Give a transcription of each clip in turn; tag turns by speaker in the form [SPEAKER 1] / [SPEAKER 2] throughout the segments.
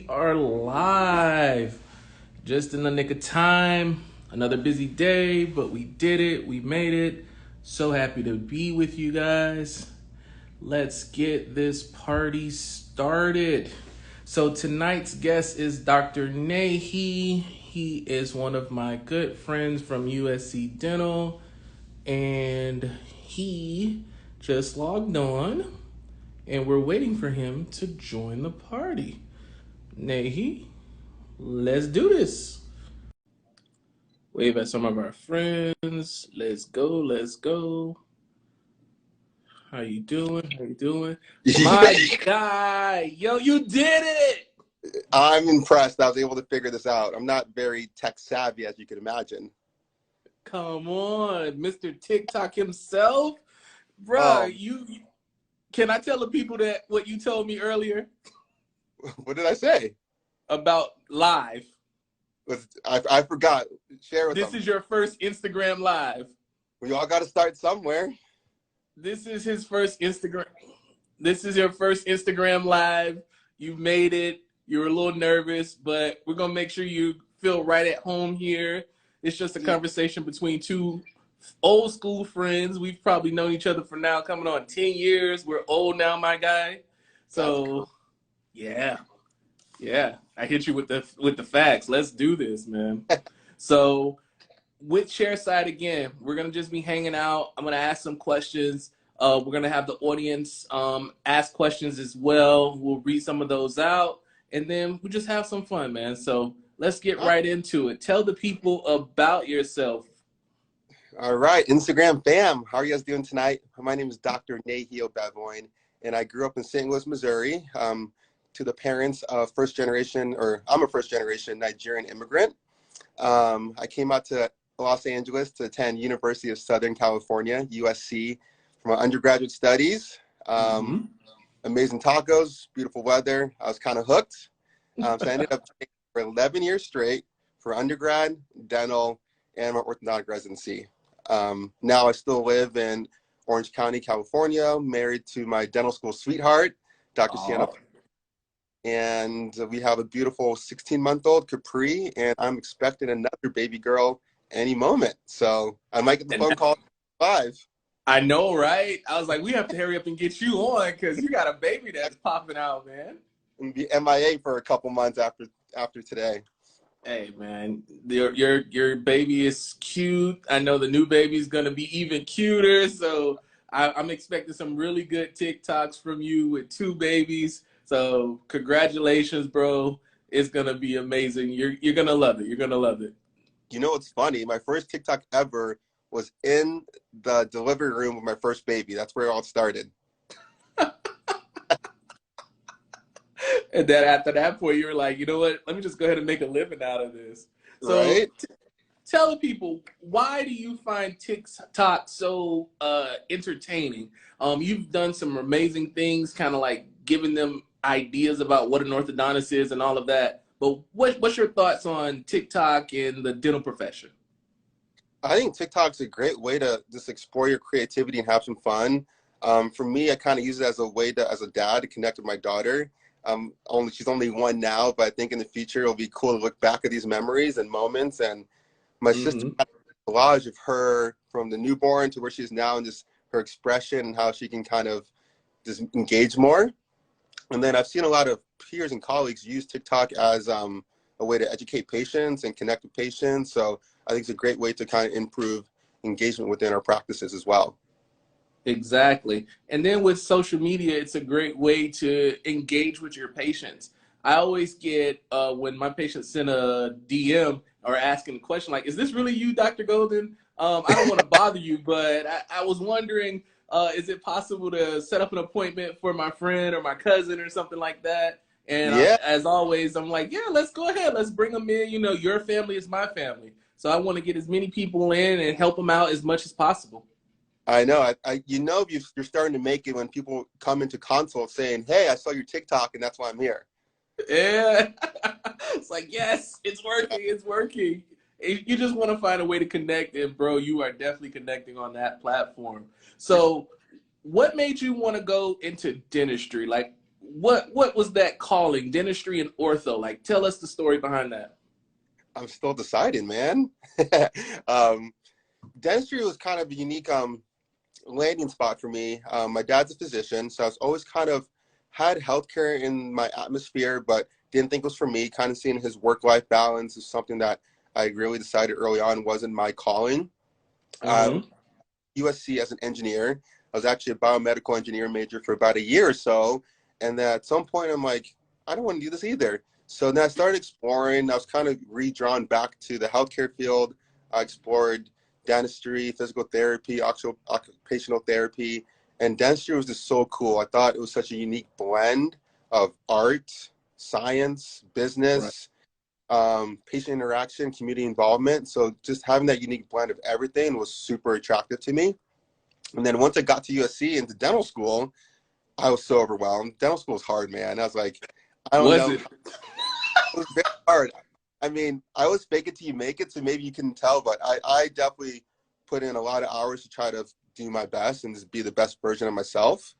[SPEAKER 1] we are live. Just in the nick of time. Another busy day, but we did it. We made it. So happy to be with you guys. Let's get this party started. So tonight's guest is Dr. Nehi. He is one of my good friends from USC Dental, and he just logged on, and we're waiting for him to join the party. Nehi, let's do this. Wave at some of our friends. Let's go, let's go. How you doing? How you doing? My guy, yo, you did it!
[SPEAKER 2] I'm impressed I was able to figure this out. I'm not very tech savvy, as you can imagine.
[SPEAKER 1] Come on, Mr. TikTok himself. Bruh, can I tell the people that what you told me earlier?
[SPEAKER 2] What did I say?
[SPEAKER 1] About live.
[SPEAKER 2] I forgot. Share with them.
[SPEAKER 1] This is your first Instagram live.
[SPEAKER 2] We all got to start somewhere.
[SPEAKER 1] This is his first Instagram. This is your first Instagram live. You made it. You were a little nervous, but we're going to make sure you feel right at home here. It's just a conversation between two old school friends. We've probably known each other for now coming on 10 years. We're old now, my guy. So,
[SPEAKER 2] cool.
[SPEAKER 1] Yeah. I hit you with the facts. Let's do this, man. So, with Chairside again, we're gonna just be hanging out. I'm gonna ask some questions. We're gonna have the audience ask questions as well. We'll read some of those out, and then we just have some fun, man. So let's get right into it. Tell the people about yourself.
[SPEAKER 2] All right, Instagram fam, how are you guys doing tonight? My name is Dr. Nehi Ogbevoen, and I grew up in St. Louis, Missouri. To the parents of I'm a first generation Nigerian immigrant. I came out to Los Angeles to attend University of Southern California, USC, for my undergraduate studies. Amazing tacos, beautiful weather. I was kind of hooked. So I ended up training for 11 years straight for undergrad, dental, and my orthodontic residency. Now I still live in Orange County, California, married to my dental school sweetheart, Dr. Sienna. And we have a beautiful 16-month-old Capri, and I'm expecting another baby girl any moment. So I might get the phone call at 5.
[SPEAKER 1] I know, right? I was like, we have to hurry up and get you on because you got a baby that's popping out, man.
[SPEAKER 2] And be MIA for a couple months after today.
[SPEAKER 1] Hey, man, your baby is cute. I know the new baby is gonna be even cuter. So I'm expecting some really good TikToks from you with 2 babies. So congratulations, bro. It's going to be amazing. You're going to love it. You're going to love it.
[SPEAKER 2] You know what's funny? My first TikTok ever was in the delivery room with my first baby. That's where it all started.
[SPEAKER 1] And then after that point, you were like, you know what? Let me just go ahead and make a living out of this. So
[SPEAKER 2] right?
[SPEAKER 1] Tell the people, why do you find TikTok so entertaining? You've done some amazing things, kind of like giving them ideas about what an orthodontist is and all of that. But what's your thoughts on TikTok and the dental profession?
[SPEAKER 2] I think TikTok's a great way to just explore your creativity and have some fun. For me, I kind of use it as a way as a dad, to connect with my daughter. She's only 1 now, but I think in the future it'll be cool to look back at these memories and moments. And my sister had a collage of her from the newborn to where she is now, and just her expression and how she can kind of just engage more. And then I've seen a lot of peers and colleagues use TikTok as a way to educate patients and connect with patients. So I think it's a great way to kind of improve engagement within our practices as well.
[SPEAKER 1] Exactly. And then with social media, it's a great way to engage with your patients. I always get, when my patients send a DM or asking a question like, is this really you, Dr. Golden? I don't want to bother you, but I was wondering, is it possible to set up an appointment for my friend or my cousin or something like that? And as always, I'm like, yeah, let's go ahead. Let's bring them in. You know, your family is my family. So I want to get as many people in and help them out as much as possible.
[SPEAKER 2] I know. You're starting to make it when people come into consult saying, hey, I saw your TikTok and that's why I'm here.
[SPEAKER 1] Yeah. It's like, yes, it's working. It's working. You just want to find a way to connect, and bro, you are definitely connecting on that platform. So what made you want to go into dentistry? Like, what was that calling, dentistry and ortho? Like, tell us the story behind that.
[SPEAKER 2] I'm still deciding, man. Dentistry was kind of a unique landing spot for me. My dad's a physician, so I was always kind of had healthcare in my atmosphere, but didn't think it was for me. Kind of seeing his work-life balance is something that I really decided early on wasn't my calling. USC as an engineer. I was actually a biomedical engineer major for about a year or so. And then at some point, I'm like, I don't want to do this either. So then I started exploring. I was kind of redrawn back to the healthcare field. I explored dentistry, physical therapy, occupational therapy, and dentistry was just so cool. I thought it was such a unique blend of art, science, business, patient interaction, community involvement. So just having that unique blend of everything was super attractive to me. And then once I got to USC into dental school, I was so overwhelmed. Dental school is hard, man. I was like, I don't know.
[SPEAKER 1] It?
[SPEAKER 2] It was very hard. I mean, I always fake it till you make it, so maybe you can tell, but I definitely put in a lot of hours to try to do my best and just be the best version of myself.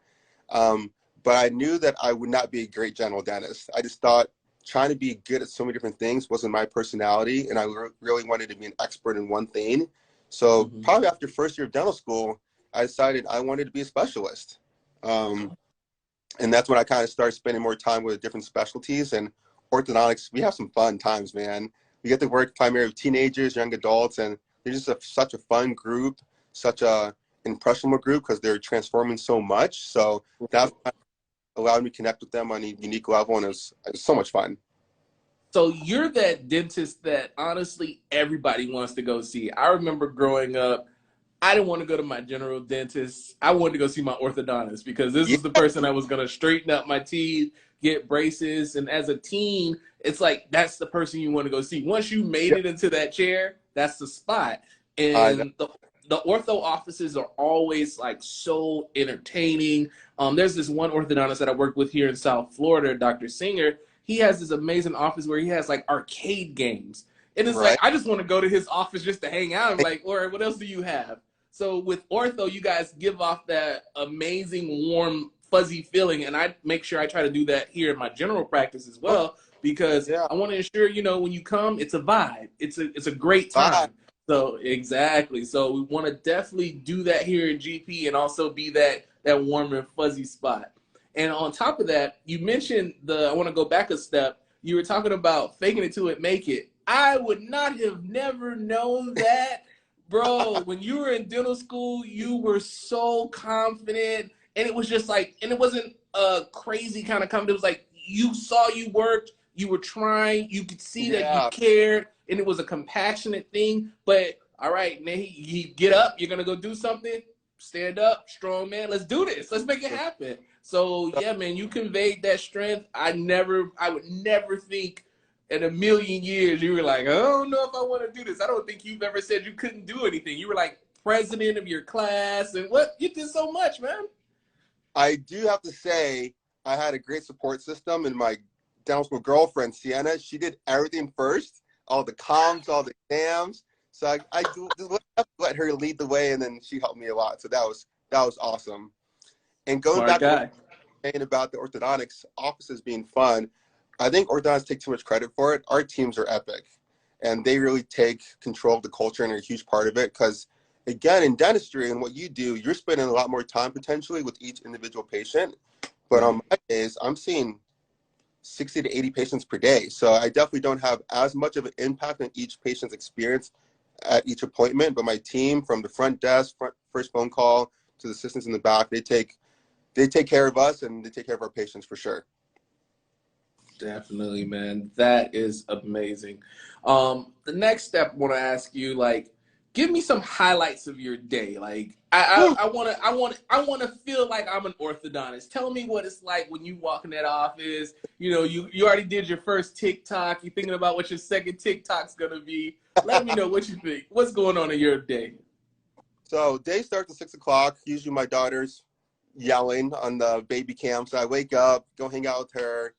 [SPEAKER 2] But I knew that I would not be a great general dentist. I just thought trying to be good at so many different things wasn't my personality, and I really wanted to be an expert in one thing. So probably after first year of dental school, I decided I wanted to be a specialist. And that's when I kind of started spending more time with different specialties. And orthodontics, we have some fun times, man. We get to work primarily with teenagers, young adults, and they're just such a fun group, such a impressionable group because they're transforming so much. So that allowed me to connect with them on a unique level, and it was so much fun.
[SPEAKER 1] So you're that dentist that honestly everybody wants to go see. I remember growing up, I didn't want to go to my general dentist. I wanted to go see my orthodontist because this is the person that was going to straighten up my teeth, get braces. And as a teen, it's like, that's the person you want to go see. Once you made it into that chair, that's the spot. And the ortho offices are always like so entertaining. There's this one orthodontist that I work with here in South Florida, Dr. Singer. He has this amazing office where he has like arcade games. And it's like, I just want to go to his office just to hang out. I'm like, all right, what else do you have? So with ortho, you guys give off that amazing, warm, fuzzy feeling. And I make sure I try to do that here in my general practice as well, because I want to ensure, you know, when you come, it's a vibe. It's a great time. So exactly. So we want to definitely do that here in GP and also be that warm and fuzzy spot. And on top of that, you mentioned I want to go back a step. You were talking about faking it till it make it. I would not have never known that. Bro, when you were in dental school, you were so confident, and it was just like, and it wasn't a crazy kind of confidence. It was like, you saw you worked, you were trying, you could see that you cared, and it was a compassionate thing. But all right, Nehi, you get up, you're gonna go do something, stand up, strong man, let's do this, let's make it happen. So yeah, man, you conveyed that strength. I would never think in a million years you were like, I don't know if I want to do this. I don't think you've ever said you couldn't do anything. You were like president of your class, and you did so much, man.
[SPEAKER 2] I do have to say I had a great support system, and my dental school girlfriend, Sienna, she did everything first, all the comms, all the exams. So I just let her lead the way, and then she helped me a lot. So that was awesome. And going back to saying about the orthodontics offices being fun, I think orthodontists take too much credit for it. Our teams are epic, and they really take control of the culture and are a huge part of it. Because again, in dentistry and what you do, you're spending a lot more time potentially with each individual patient. But on my days, I'm seeing 60 to 80 patients per day. So I definitely don't have as much of an impact on each patient's experience at each appointment. But my team, from the front desk, first phone call to the assistants in the back, they take care of us, and they take care of our patients for sure.
[SPEAKER 1] Definitely, man. That is amazing. The next step I want to ask you, like, give me some highlights of your day. Like, I want to feel like I'm an orthodontist. Tell me what it's like when you walk in that office. You know, you already did your first TikTok. You're thinking about what your second TikTok's gonna be. Let me know what you think. What's going on in your day?
[SPEAKER 2] So day starts at 6 o'clock. Usually my daughter's yelling on the baby cam. So I wake up, go hang out with her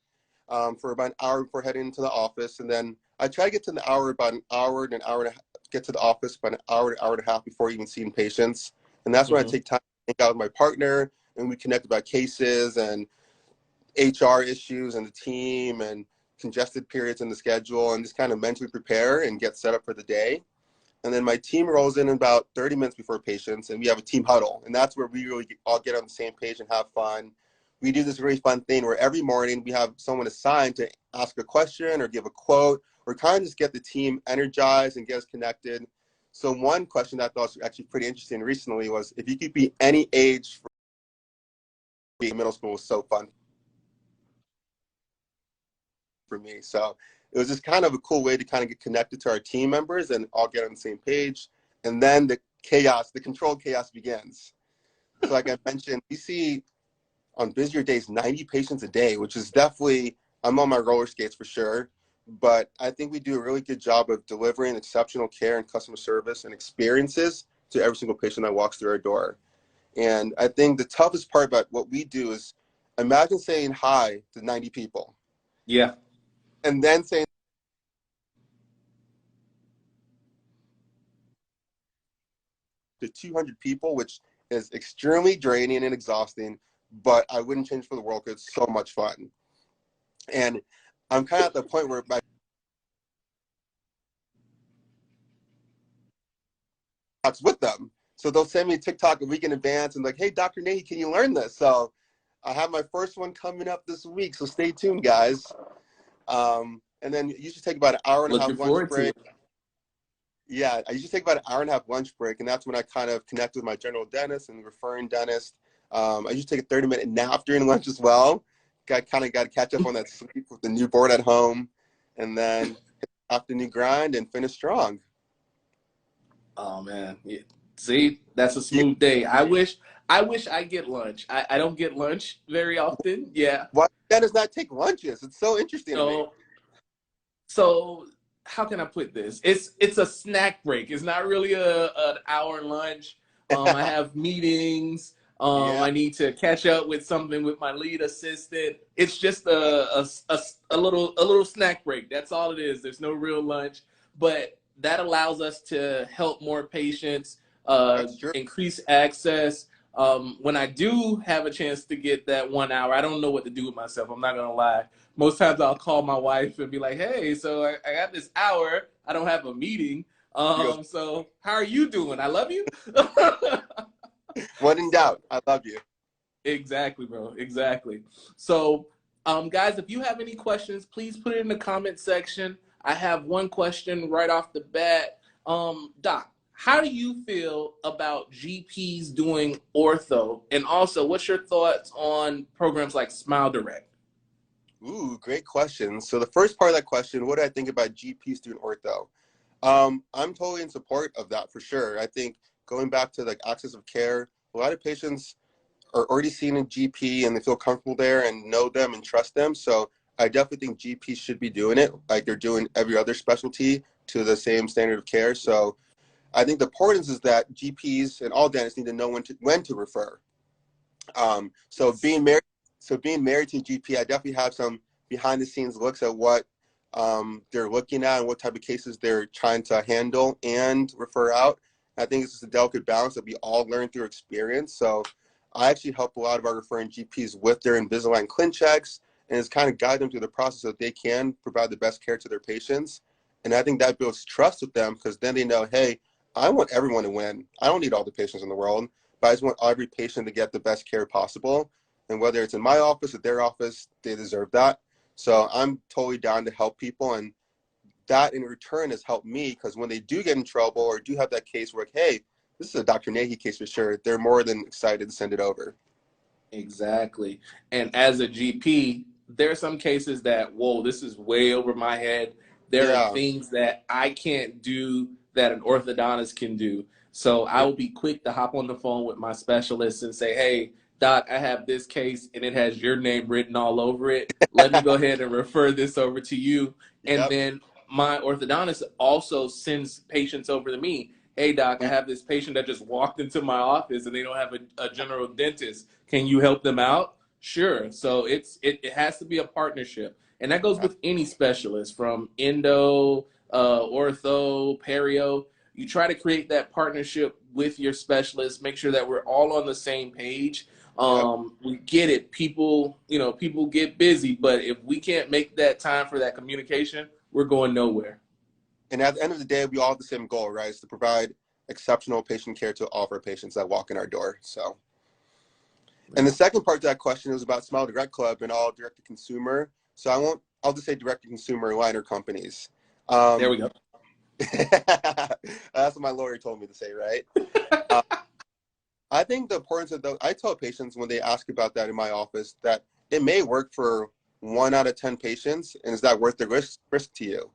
[SPEAKER 2] for about an hour before heading into the office. And then I try to get to the hour, about an hour and a half, get to the office about an hour to hour and a half before even seeing patients. And that's when I take time to hang out with my partner, and we connect about cases and HR issues and the team and congested periods in the schedule, and just kind of mentally prepare and get set up for the day. And then my team rolls in about 30 minutes before patients, and we have a team huddle. And that's where we really all get on the same page and have fun. We do this really fun thing where every morning we have someone assigned to ask a question or give a quote, or kind of just get the team energized and get us connected. So one question that I thought was actually pretty interesting recently was, if you could be any age for being middle school, was so fun for me. So it was just kind of a cool way to kind of get connected to our team members and all get on the same page. And then the chaos, the controlled chaos begins. So like I mentioned, we see on busier days 90 patients a day, which is definitely, I'm on my roller skates for sure. But I think we do a really good job of delivering exceptional care and customer service and experiences to every single patient that walks through our door. And I think the toughest part about what we do is, imagine saying hi to 90 people.
[SPEAKER 1] Yeah.
[SPEAKER 2] And then saying to 200 people, which is extremely draining and exhausting, but I wouldn't change for the world because it's so much fun. And I'm kind of at the point where my talks with them. So they'll send me a TikTok a week in advance and like, hey, Dr. Nehi, can you learn this? So I have my first one coming up this week, so stay tuned, guys. And then you should take about an hour and a half lunch break. Yeah, I usually take about an hour and a half lunch break, and that's when I kind of connect with my general dentist and referring dentist. I usually take a 30-minute nap during lunch as well. Got to catch up on that sleep with the newborn at home, and then afternoon grind and finish strong.
[SPEAKER 1] Oh man, yeah. See, that's a smooth day. I wish I get lunch. I don't get lunch very often. Yeah.
[SPEAKER 2] Why dentists not take lunches? It's so interesting to me.
[SPEAKER 1] So how can I put this? It's a snack break. It's not really an hour lunch. I have meetings.
[SPEAKER 2] Yeah.
[SPEAKER 1] I need to catch up with something with my lead assistant. It's just a little snack break. That's all it is. There's no real lunch, but that allows us to help more patients, increase access. When I do have a chance to get that 1 hour, I don't know what to do with myself. I'm not gonna lie. Most times I'll call my wife and be like, hey, so I got this hour. I don't have a meeting. So how are you doing? I love you.
[SPEAKER 2] When in doubt, I love you.
[SPEAKER 1] Exactly, bro. Exactly. So, guys, if you have any questions, please put it in the comment section. I have one question right off the bat. Doc, how do you feel about GPs doing ortho? And also, what's your thoughts on programs like Smile Direct?
[SPEAKER 2] Ooh, great question. So the first part of that question, what do I think about GPs doing ortho? I'm totally in support of that for sure. I think going back to like access of care, a lot of patients are already seeing a GP and they feel comfortable there and know them and trust them. So I definitely think GPs should be doing it like they're doing every other specialty to the same standard of care. So I think the importance is that GPs and all dentists need to know when to refer. So being married to a GP, I definitely have some behind the scenes looks at what they're looking at and what type of cases they're trying to handle and refer out. I think it's just a delicate balance that we all learn through experience. So I actually help a lot of our referring GPs with their Invisalign clin checks and it's kind of guide them through the process so that they can provide the best care to their patients. And I think that builds trust with them because then they know, hey, I want everyone to win. I don't need all the patients in the world, but I just want every patient to get the best care possible. And whether it's in my office or their office, they deserve that. So I'm totally down to help people. And that in return has helped me because when they do get in trouble or do have that case where, like, hey, this is a Dr. Nehi case for sure, they're more than excited to send it over.
[SPEAKER 1] Exactly. And as a GP, there are some cases that, whoa, this is way over my head. There are things that I can't do that an orthodontist can do. So I will be quick to hop on the phone with my specialist and say, hey, Doc, I have this case and it has your name written all over it. Let me go ahead and refer this over to you. And then my orthodontist also sends patients over to me. Hey, Doc, I have this patient that just walked into my office and they don't have a general dentist. Can you help them out? Sure. So it has to be a partnership. And that goes with any specialist from endo, ortho, perio. You try to create that partnership with your specialist, make sure that we're all on the same page.
[SPEAKER 2] Yep.
[SPEAKER 1] We get it. People, people get busy, but if we can't make that time for that communication, we're going nowhere.
[SPEAKER 2] And at the end of the day, we all have the same goal, right? Is to provide exceptional patient care to all of our patients that walk in our door. So, and the second part to that question was about Smile Direct Club and all direct to consumer. So I'll just say direct to consumer liner companies.
[SPEAKER 1] There we go.
[SPEAKER 2] That's what my lawyer told me to say, right? I think the importance of those, I tell patients when they ask about that in my office that it may work for 1 out of 10 patients, and is that worth the risk to you?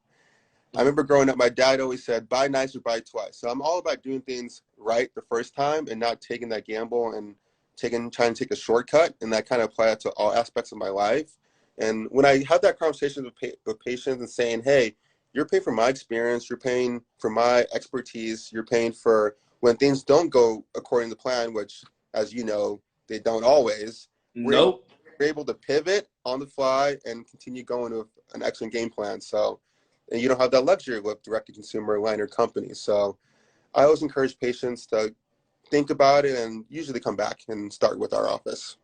[SPEAKER 2] I remember growing up, my dad always said, buy nice or buy twice. So I'm all about doing things right the first time and not taking that gamble and trying to take a shortcut, and that kind of apply it to all aspects of my life. And when I have that conversation with patients and saying, hey, you're paying for my experience, you're paying for my expertise, you're paying for when things don't go according to plan, which, as you know, they don't always.
[SPEAKER 1] Nope.
[SPEAKER 2] We're able to pivot on the fly and continue going with an excellent game plan. So, and you don't have that luxury with direct-to-consumer liner companies. So I always encourage patients to think about it and usually come back and start with our office.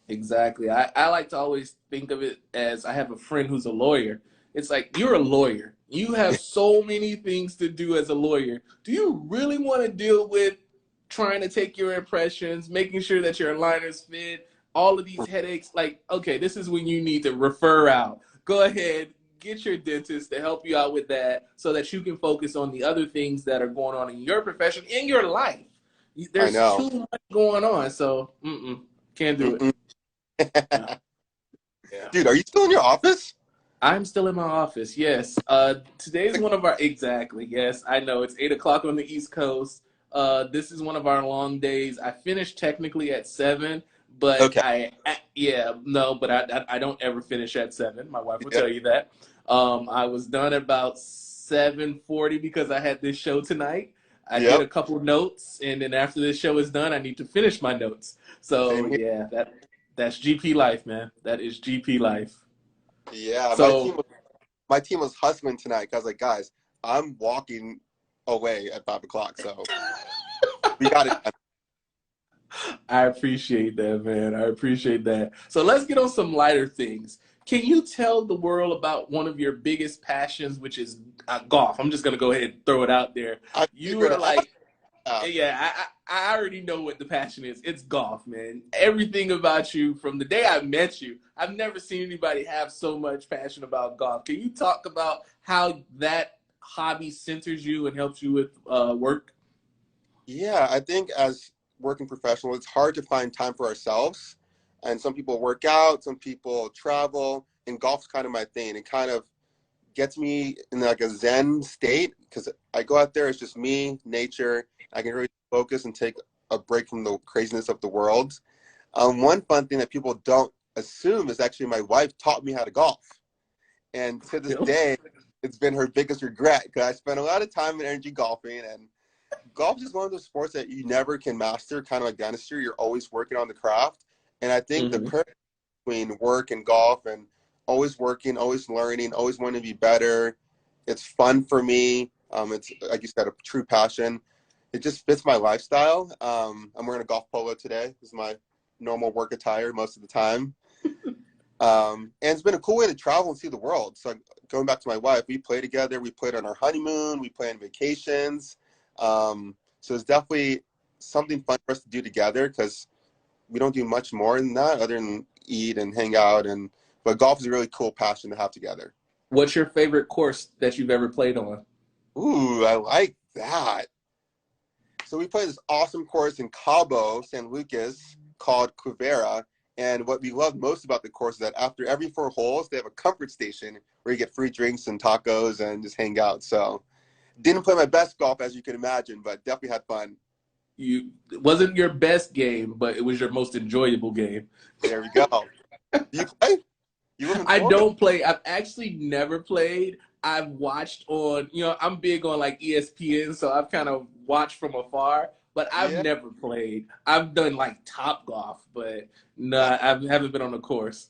[SPEAKER 1] Exactly. I like to always think of it as I have a friend who's a lawyer. It's like, you're a lawyer. You have so many things to do as a lawyer. Do you really want to deal with trying to take your impressions, making sure that your aligners fit, all of these headaches? Like, okay, this is when you need to refer out. Go ahead, get your dentist to help you out with that so that you can focus on the other things that are going on in your profession, in your life.
[SPEAKER 2] I
[SPEAKER 1] There's
[SPEAKER 2] know.
[SPEAKER 1] too much going on, so can't do it. Yeah.
[SPEAKER 2] Dude, are you still in your office?
[SPEAKER 1] I'm still in my office. Yes. Today's one of our exactly. Yes, I know it's 8 o'clock on the East Coast. This is one of our long days. I finished technically at 7, but
[SPEAKER 2] Okay.
[SPEAKER 1] I don't ever finish at 7. My wife will
[SPEAKER 2] Yep.
[SPEAKER 1] tell you that. I was done at about 7:40 because I had this show tonight. I did a
[SPEAKER 2] Yep.
[SPEAKER 1] couple notes, and then after this show is done, I need to finish my notes. So
[SPEAKER 2] Same here.
[SPEAKER 1] yeah, that's GP life, man. That is GP life.
[SPEAKER 2] Yeah,
[SPEAKER 1] So
[SPEAKER 2] my team was hustling tonight. Cause I was like, guys, I'm walking away at 5 o'clock, so we got it done.
[SPEAKER 1] I appreciate that, man. I appreciate that. So let's get on some lighter things. Can you tell the world about one of your biggest passions, which is golf? I'm just gonna go ahead and throw it out there.
[SPEAKER 2] I
[SPEAKER 1] You
[SPEAKER 2] figured
[SPEAKER 1] are
[SPEAKER 2] it out.
[SPEAKER 1] like, yeah, I already know what the passion is. It's golf, man. Everything about you from the day I met you, I've never seen anybody have so much passion about golf. Can you talk about how that hobby centers you and helps you with work?
[SPEAKER 2] Yeah, I think as working professionals, it's hard to find time for ourselves. And some people work out, some people travel, and golf's kind of my thing. It kind of gets me in like a Zen state because I go out there, it's just me, nature. I can really focus and take a break from the craziness of the world. One fun thing that people don't assume is actually my wife taught me how to golf. And to this day, it's been her biggest regret because I spent a lot of time and energy golfing, and golf is one of those sports that you never can master, kind of like dentistry. You're always working on the craft. And I think the perfect between work and golf and always working, always learning, always wanting to be better. It's fun for me. It's, like you said, a true passion. It just fits my lifestyle. I'm wearing a golf polo today. This is my normal work attire most of the time. And it's been a cool way to travel and see the world. So going back to my wife, we play together. We played on our honeymoon. We play on vacations. So it's definitely something fun for us to do together because we don't do much more than that other than eat and hang out. But golf is a really cool passion to have together.
[SPEAKER 1] What's your favorite course that you've ever played on?
[SPEAKER 2] Ooh, I like that. So we play this awesome course in Cabo, San Lucas, called Quivera. And what we love most about the course is that after every 4 holes, they have a comfort station where you get free drinks and tacos and just hang out. So didn't play my best golf, as you can imagine, but definitely had fun.
[SPEAKER 1] It wasn't your best game, but it was your most enjoyable game.
[SPEAKER 2] There we go. Do you play? You live in
[SPEAKER 1] I
[SPEAKER 2] Florida.
[SPEAKER 1] don't play. I've actually never played. I've watched on, I'm big on like ESPN, so I've kind of watched from afar, but I've
[SPEAKER 2] Yeah.
[SPEAKER 1] never played. I've done like Top Golf, but no, I haven't been on a course.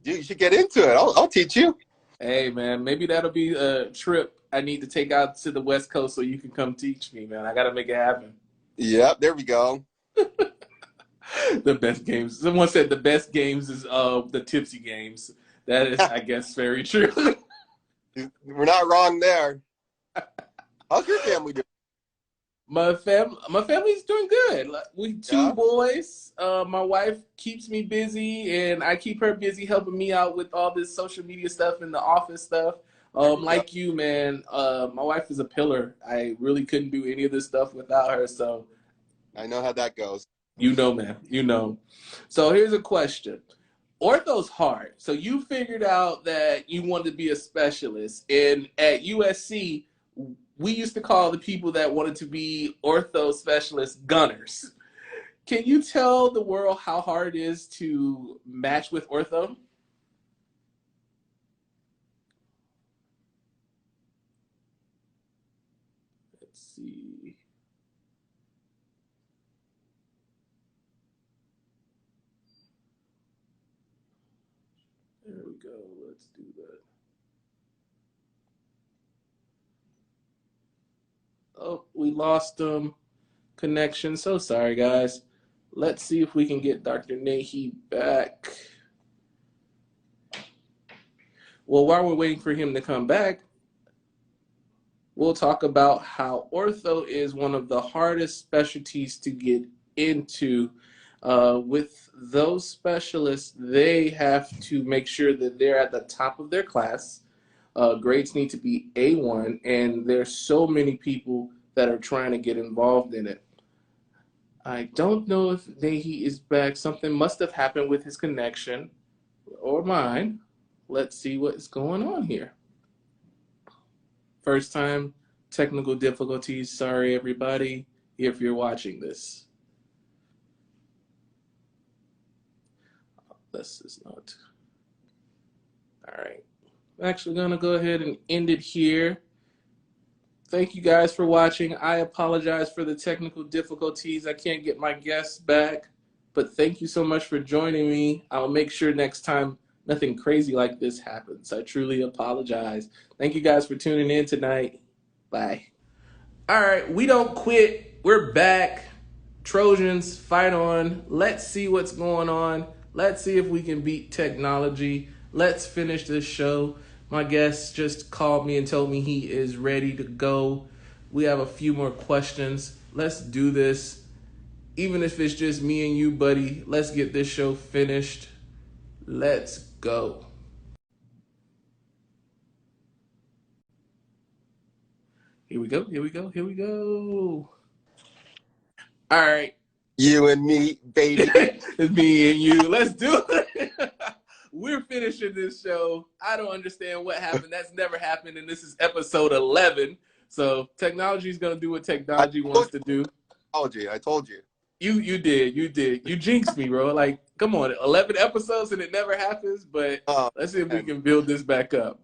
[SPEAKER 2] Dude, you should get into it. I'll teach you.
[SPEAKER 1] Hey, man, maybe that'll be a trip I need to take out to the West Coast so you can come teach me, man. I got to make it happen.
[SPEAKER 2] Yep, there we go.
[SPEAKER 1] The best games. Someone said the best games is the tipsy games. That is, I guess, very true.
[SPEAKER 2] We're not wrong there. How's your family doing?
[SPEAKER 1] My family's doing good. We two
[SPEAKER 2] Yeah,
[SPEAKER 1] boys. My wife keeps me busy, and I keep her busy helping me out with all this social media stuff and the office stuff.
[SPEAKER 2] there you go.
[SPEAKER 1] Like you, man. My wife is a pillar. I really couldn't do any of this stuff without her. So
[SPEAKER 2] I know how that goes.
[SPEAKER 1] you know, man. You know. So here's a question. Ortho's hard. So you figured out that you wanted to be a specialist. And at USC, we used to call the people that wanted to be ortho specialists gunners. Can you tell the world how hard it is to match with ortho? Let's see. There we go. Let's do that. Oh, we lost connection. So sorry, guys. Let's see if we can get Dr. Nehi back. Well, while we're waiting for him to come back, we'll talk about how ortho is one of the hardest specialties to get into. With those specialists, they have to make sure that they're at the top of their class. Grades need to be A1, and there's so many people that are trying to get involved in it. I don't know if Nehi is back. Something must have happened with his connection or mine. Let's see what is going on here. First time technical difficulties. Sorry, everybody, if you're watching this. This is not. All right. I'm actually going to go ahead and end it here. Thank you guys for watching. I apologize for the technical difficulties. I can't get my guests back, but thank you so much for joining me. I'll make sure next time nothing crazy like this happens. I truly apologize. Thank you guys for tuning in tonight. Bye. All right, we don't quit. We're back. Trojans, fight on. Let's see what's going on. Let's see if we can beat technology. Let's finish this show. My guest just called me and told me he is ready to go. We have a few more questions. Let's do this. Even if it's just me and you, buddy, let's get this show finished. Let's go. Here we go. Here we go. Here we go. All right.
[SPEAKER 2] You and me, baby.
[SPEAKER 1] It's me and you. Let's do it. We're finishing this show. I don't understand what happened. That's never happened, and this is episode 11. So technology is going to do what technology wants to do.
[SPEAKER 2] I told you.
[SPEAKER 1] You did. You jinxed me, bro. Like, come on. 11 episodes and it never happens, but let's see if we can build this back up.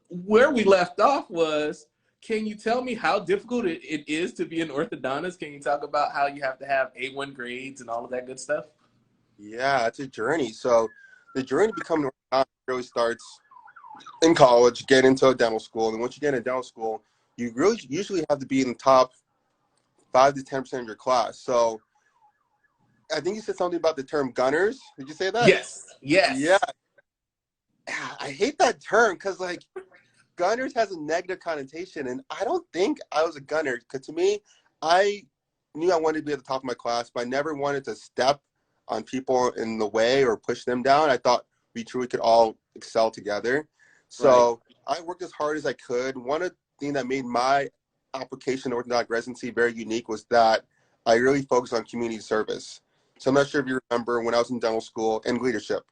[SPEAKER 1] Where we left off was, can you tell me how difficult it is to be an orthodontist? Can you talk about how you have to have A1 grades and all of that good stuff?
[SPEAKER 2] Yeah, it's a journey. So the journey to becoming an orthodontist really starts in college, get into a dental school. And once you get into dental school, you really usually have to be in the top 5 to 10% of your class. So I think you said something about the term gunners. Did you say that?
[SPEAKER 1] Yes.
[SPEAKER 2] Yeah. I hate that term because, like, gunners has a negative connotation. And I don't think I was a gunner because, to me, I knew I wanted to be at the top of my class, but I never wanted to step on people in the way or push them down. I thought we truly could all excel together. So I worked as hard as I could. One of the things that made my application to orthodontic residency very unique was that I really focused on community service. So I'm not sure if you remember when I was in dental school and leadership.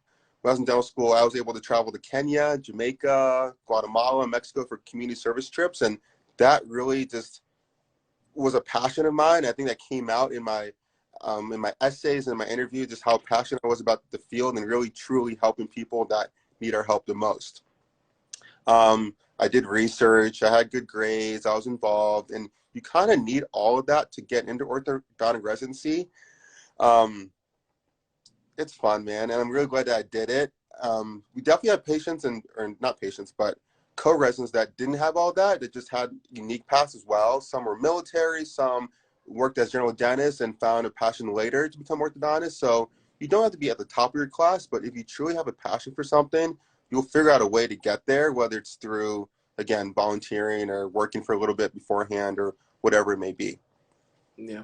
[SPEAKER 2] When I was in dental school, I was able to travel to Kenya, Jamaica, Guatemala, and Mexico for community service trips. And that really just was a passion of mine. I think that came out in my essays and my interview, just how passionate I was about the field and really truly helping people that need our help the most. I did research, I had good grades, I was involved, and you kind of need all of that to get into orthodontic residency. It's fun, man, and I'm really glad that I did it. We definitely had patients or not patients, but co-residents that didn't have all that just had unique paths as well. Some were military, some worked as general dentist and found a passion later to become orthodontist. So you don't have to be at the top of your class, but if you truly have a passion for something, you'll figure out a way to get there, whether it's through, again, volunteering or working for a little bit beforehand or whatever it may be.
[SPEAKER 1] Yeah.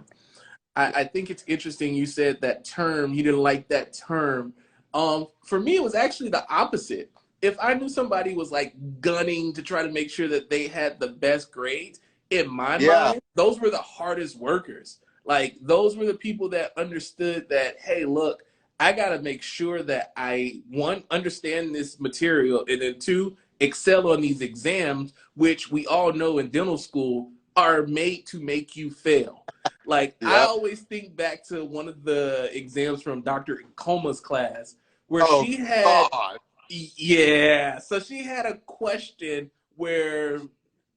[SPEAKER 1] I think it's interesting you said that term, you didn't like that term. For me, it was actually the opposite. If I knew somebody was like gunning to try to make sure that they had the best grades, in my
[SPEAKER 2] Yeah.
[SPEAKER 1] mind, those were the hardest workers. Like those were the people that understood that, hey, look, I got to make sure that I, one, understand this material, and then two, excel on these exams, which we all know in dental school are made to make you fail. Like I
[SPEAKER 2] Yep.
[SPEAKER 1] always think back to one of the exams from Dr. Coma's class where
[SPEAKER 2] Oh,
[SPEAKER 1] she had,
[SPEAKER 2] God.
[SPEAKER 1] yeah, so she had a question where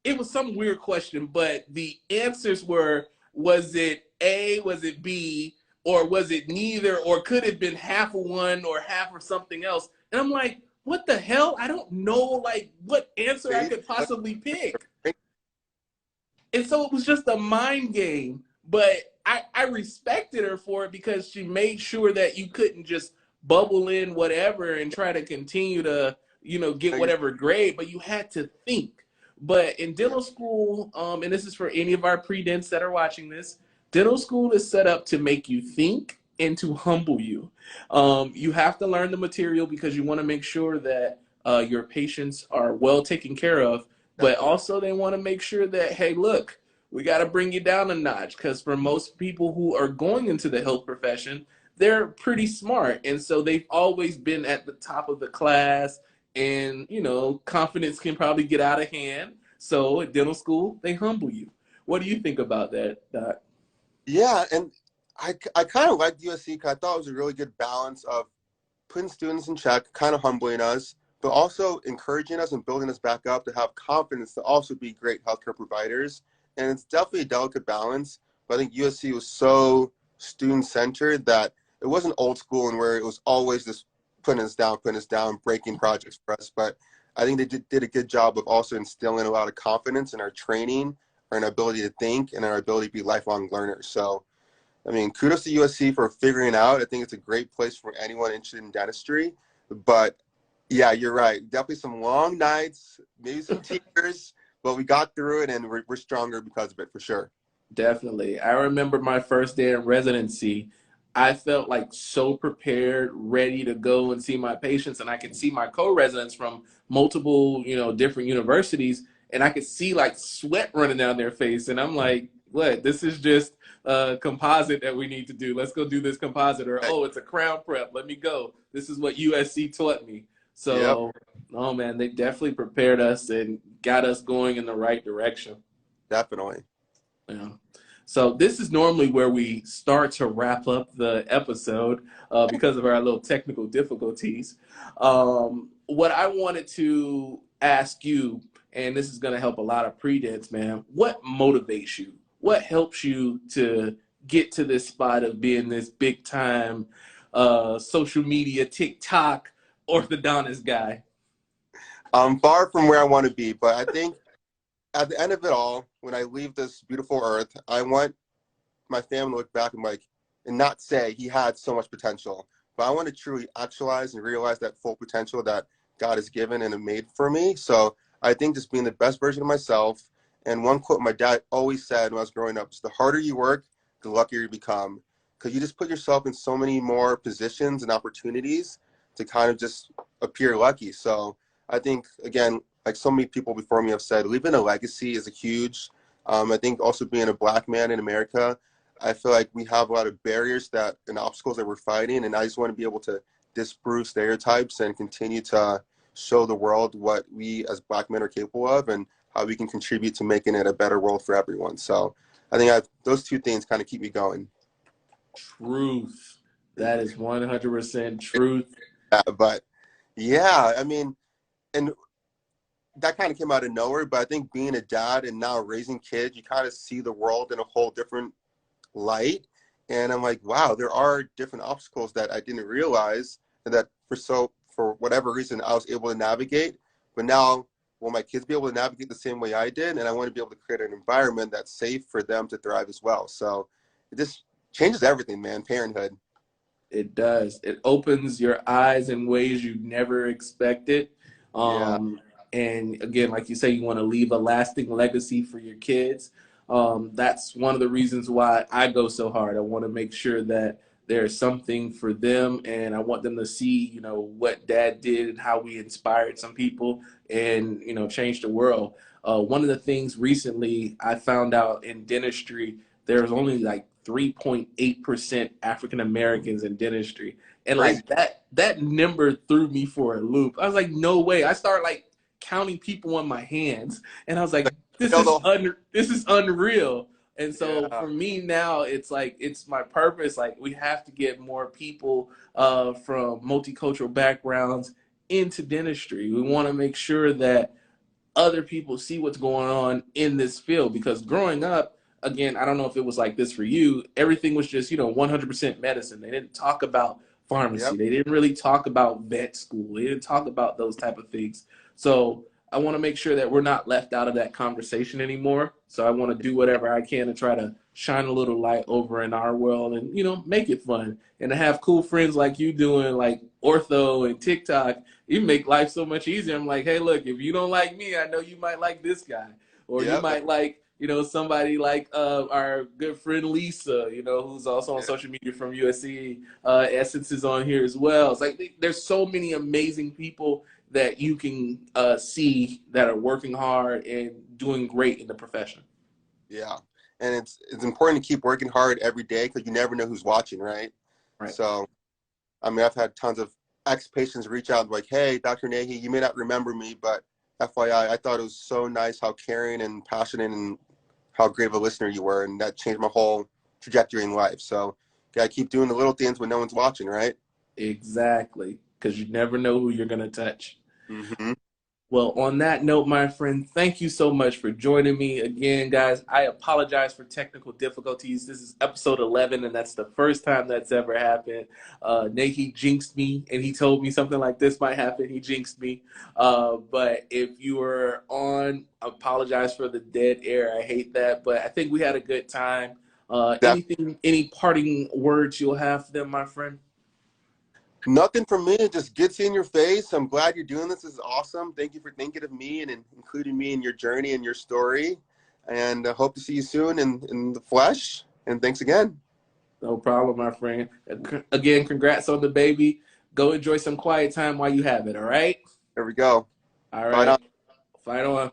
[SPEAKER 1] it was some weird question, but the answers were, was it A, was it B, or was it neither, or could it have been half of one or half of something else? And I'm like, what the hell? I don't know like what answer I could possibly pick. And so it was just a mind game. But I respected her for it because she made sure that you couldn't just bubble in whatever and try to continue to, get whatever grade, but you had to think. But in
[SPEAKER 2] Yeah.
[SPEAKER 1] dental school, and this is for any of our pre-dents that are watching this, dental school is set up to make you think and to humble you. You have to learn the material because you want to make sure that your patients are well taken care of, but
[SPEAKER 2] Definitely.
[SPEAKER 1] also they want to make sure that, hey, look, we got to bring you down a notch because for most people who are going into the health profession, they're pretty smart. And so they've always been at the top of the class. And, confidence can probably get out of hand. So at dental school, they humble you. What do you think about that, Doc?
[SPEAKER 2] Yeah, and I kind of liked USC because I thought it was a really good balance of putting students in check, kind of humbling us, but also encouraging us and building us back up to have confidence to also be great healthcare providers. And it's definitely a delicate balance. But I think USC was so student-centered that it wasn't old school and where it was always just putting us down, breaking projects for us. But I think they did a good job of also instilling a lot of confidence in our training, our ability to think, and our ability to be lifelong learners. So I mean, kudos to USC for figuring out. I think it's a great place for anyone interested in dentistry. But yeah, you're right. Definitely some long nights, maybe some tears, but we got through it and we're stronger because of it for sure.
[SPEAKER 1] Definitely. I remember my first day in residency. I felt like so prepared, ready to go and see my patients. And I could see my co-residents from multiple, different universities. And I could see like sweat running down their face. And I'm like, what? This is just a composite that we need to do. Let's go do this composite. Or, oh, it's a crown prep. Let me go. This is what USC taught me.
[SPEAKER 2] Yep,
[SPEAKER 1] So, oh man, they definitely prepared us and got us going in the right direction.
[SPEAKER 2] definitely.
[SPEAKER 1] Yeah. So this is normally where we start to wrap up the episode because of our little technical difficulties. What I wanted to ask you, and this is going to help a lot of pre-dents, man, what motivates you? What helps you to get to this spot of being this big time social media, TikTok orthodontist guy?
[SPEAKER 2] I'm far from where I want to be, but I think at the end of it all, when I leave this beautiful earth, I want my family to look back and and not say he had so much potential, but I want to truly actualize and realize that full potential that God has given and made for me. So I think just being the best version of myself. And one quote my dad always said when I was growing up is the harder you work, the luckier you become. Because you just put yourself in so many more positions and opportunities to kind of just appear lucky. So I think, again, like so many people before me have said, leaving a legacy is a huge, I think also being a Black man in America, I feel like we have a lot of barriers that and obstacles that we're fighting, and I just want to be able to disprove stereotypes and continue to show the world what we as Black men are capable of and how we can contribute to making it a better world for everyone. So I think those two things kind of keep me going.
[SPEAKER 1] Truth. That is 100% truth.
[SPEAKER 2] But yeah, I mean, and that kind of came out of nowhere, but I think being a dad and now raising kids, you kind of see the world in a whole different light. And I'm like, wow, there are different obstacles that I didn't realize and that for whatever reason I was able to navigate. But now will my kids be able to navigate the same way I did? And I want to be able to create an environment that's safe for them to thrive as well. So it just changes everything, man, parenthood.
[SPEAKER 1] It does. It opens your eyes in ways you never expected.
[SPEAKER 2] Yeah.
[SPEAKER 1] Um, and again, like you say, you want to leave a lasting legacy for your kids. That's one of the reasons why I go so hard. I want to make sure that there's something for them, and I want them to see, what Dad did and how we inspired some people, and changed the world. One of the things recently I found out in dentistry, there's only like 3.8% African Americans in dentistry. And
[SPEAKER 2] Crazy.
[SPEAKER 1] like that number threw me for a loop. I was like, no way. I started like counting people on my hands, and I was like, this is unreal. And so
[SPEAKER 2] Yeah.
[SPEAKER 1] for me now, it's like it's my purpose. Like we have to get more people from multicultural backgrounds into dentistry. We want to make sure that other people see what's going on in this field, because growing up, again, I don't know if it was like this for you, everything was just 100% medicine. They didn't talk about pharmacy,
[SPEAKER 2] Yep.
[SPEAKER 1] they didn't really talk about vet school, they didn't talk about those type of things. So I want to make sure that we're not left out of that conversation anymore. So I want to do whatever I can to try to shine a little light over in our world, and make it fun, and to have cool friends like you doing like ortho and TikTok. You make life so much easier. I'm like, hey, look, if you don't like me, I know you might like this guy, or you
[SPEAKER 2] Yep.
[SPEAKER 1] might like, somebody like our good friend Lisa, who's also on
[SPEAKER 2] Yeah.
[SPEAKER 1] social media from USC. Essence is on here as well. It's like there's so many amazing people that you can see that are working hard and doing great in the profession.
[SPEAKER 2] Yeah. And it's important to keep working hard every day because you never know who's watching, right?
[SPEAKER 1] Right.
[SPEAKER 2] So, I mean, I've had tons of ex-patients reach out like, hey, Dr. Nehi, you may not remember me, but FYI, I thought it was so nice how caring and passionate and how great of a listener you were. And that changed my whole trajectory in life. So, gotta keep doing the little things when no one's watching, right?
[SPEAKER 1] Exactly. Because you never know who you're going to touch.
[SPEAKER 2] Mm-hmm.
[SPEAKER 1] Well, on that note, my friend, thank you so much for joining me again, guys. I apologize for technical difficulties. This is episode 11, and that's the first time that's ever happened. Nehi jinxed me, and he told me something like this might happen. He jinxed me. But if you were on, I apologize for the dead air. I hate that, but I think we had a good time. Any parting words you'll have for them, my friend?
[SPEAKER 2] Nothing from me. Just good seeing your face. I'm glad you're doing this. This is awesome. Thank you for thinking of me and including me in your journey and your story. And I hope to see you soon in the flesh. And thanks again.
[SPEAKER 1] No problem, my friend. Again, congrats on the baby. Go enjoy some quiet time while you have it, all right?
[SPEAKER 2] There we go.
[SPEAKER 1] All
[SPEAKER 2] Bye
[SPEAKER 1] right.
[SPEAKER 2] now.
[SPEAKER 1] Fight on.